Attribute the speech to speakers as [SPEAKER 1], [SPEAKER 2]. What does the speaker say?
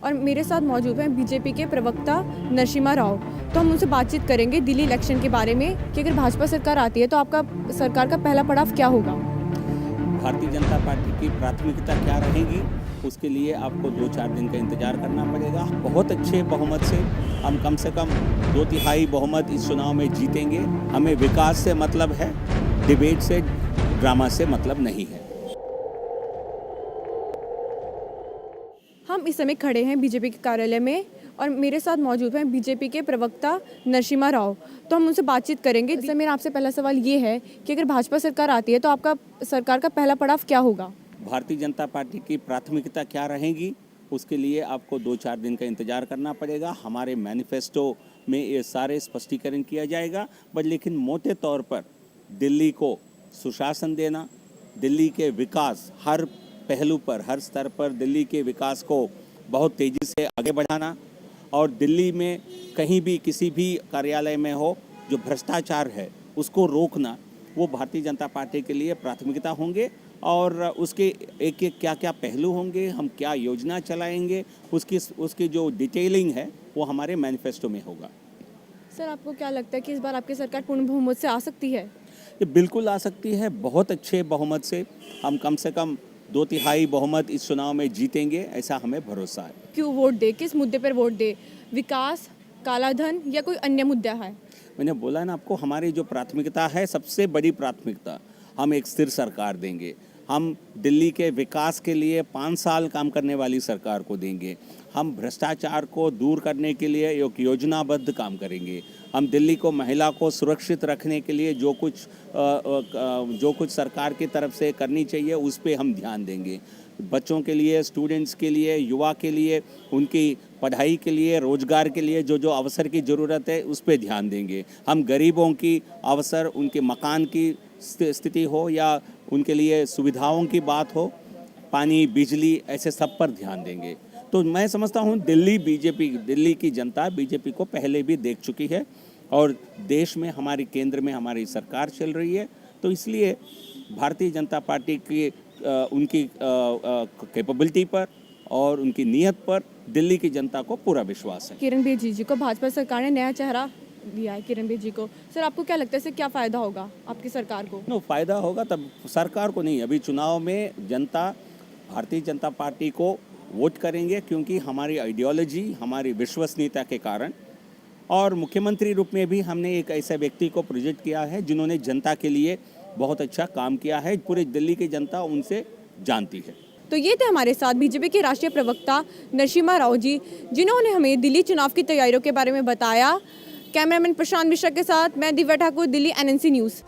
[SPEAKER 1] और मेरे साथ मौजूद हैं बीजेपी के प्रवक्ता नरसिम्हा राव। तो हम उनसे बातचीत करेंगे दिल्ली इलेक्शन के बारे में कि अगर भाजपा सरकार आती है तो आपका सरकार का पहला पड़ाव क्या होगा।
[SPEAKER 2] भारतीय जनता पार्टी की प्राथमिकता क्या रहेगी, उसके लिए आपको 2-4 दिन का इंतजार करना पड़ेगा। बहुत अच्छे बहुमत से हम कम से कम 2/3 बहुमत इस चुनाव में जीतेंगे। हमें विकास से मतलब है, डिबेट से, ड्रामा से मतलब नहीं है।
[SPEAKER 1] हम इस समय खड़े हैं बीजेपी के कार्यालय में और मेरे साथ मौजूद हैं बीजेपी के प्रवक्ता नरसिम्हा राव। तो हम उनसे बातचीत करेंगे। इससे मेरा आपसे पहला सवाल ये है कि अगर भाजपा सरकार आती है तो आपका सरकार का पहला पड़ाव क्या होगा।
[SPEAKER 2] भारतीय जनता पार्टी की प्राथमिकता क्या रहेगी, उसके लिए आपको 2-4 दिन का इंतजार करना पड़ेगा। हमारे मैनिफेस्टो में ये सारे स्पष्टीकरण किया जाएगा, बट लेकिन मोटे तौर पर दिल्ली को सुशासन देना, दिल्ली के विकास हर पहलू पर, हर स्तर पर दिल्ली के विकास को बहुत तेज़ी से आगे बढ़ाना और दिल्ली में कहीं भी किसी भी कार्यालय में हो जो भ्रष्टाचार है उसको रोकना, वो भारतीय जनता पार्टी के लिए प्राथमिकता होंगे। और उसके एक एक क्या क्या पहलू होंगे, हम क्या योजना चलाएंगे, उसकी जो डिटेलिंग है वो हमारे मैनिफेस्टो में होगा।
[SPEAKER 1] सर, आपको क्या लगता है कि इस बार आपकी सरकार पूर्ण बहुमत से आ सकती है।
[SPEAKER 2] ये बिल्कुल आ सकती है। बहुत अच्छे बहुमत से हम कम से कम 2/3 बहुमत इस चुनाव में जीतेंगे, ऐसा हमें भरोसा है।
[SPEAKER 1] क्यों वोट दे, किस मुद्दे पर वोट दे, विकास, कालाधन या कोई अन्य मुद्दा है।
[SPEAKER 2] मैंने बोला ना आपको, हमारी जो प्राथमिकता है, सबसे बड़ी प्राथमिकता, हम एक स्थिर सरकार देंगे। हम दिल्ली के विकास के लिए 5 साल काम करने वाली सरकार को देंगे। हम भ्रष्टाचार को दूर करने के लिए एक योजनाबद्ध काम करेंगे। हम दिल्ली को, महिला को सुरक्षित रखने के लिए जो कुछ सरकार की तरफ से करनी चाहिए उस पे हम ध्यान देंगे। बच्चों के लिए, स्टूडेंट्स के लिए, युवा के लिए, उनकी पढ़ाई के लिए, रोजगार के लिए जो जो अवसर की ज़रूरत है उस पे ध्यान देंगे। हम गरीबों की अवसर, उनके मकान की स्थिति हो या उनके लिए सुविधाओं की बात हो, पानी, बिजली, ऐसे सब पर ध्यान देंगे। तो मैं समझता हूँ दिल्ली की जनता बीजेपी को पहले भी देख चुकी है और देश में हमारी, केंद्र में हमारी सरकार चल रही है। तो इसलिए भारतीय जनता पार्टी की उनकी कैपेबिलिटी पर और उनकी नीयत पर दिल्ली की जनता को पूरा विश्वास है।
[SPEAKER 1] किरण बेदी जी को भाजपा सरकार ने नया चेहरा दिया है। किरण बेदी को सर, आपको क्या लगता है इससे क्या फ़ायदा होगा आपकी सरकार को।
[SPEAKER 2] फ़ायदा होगा तब सरकार को नहीं, अभी चुनाव में जनता भारतीय जनता पार्टी को वोट करेंगे क्योंकि हमारी आइडियोलॉजी, हमारी विश्वसनीयता के कारण। और मुख्यमंत्री रूप में भी हमने एक ऐसे व्यक्ति को प्रोजेक्ट किया है जिन्होंने जनता के लिए बहुत अच्छा काम किया है। पूरे दिल्ली की जनता उनसे जानती है।
[SPEAKER 1] तो ये थे हमारे साथ बीजेपी के राष्ट्रीय प्रवक्ता नरसिम्हा राव जी, जिन्होंने हमें दिल्ली चुनाव की तैयारियों के बारे में बताया। कैमरामैन प्रशांत मिश्रा के साथ मैं दिव्या ठाकुर, दिल्ली NNC न्यूज़।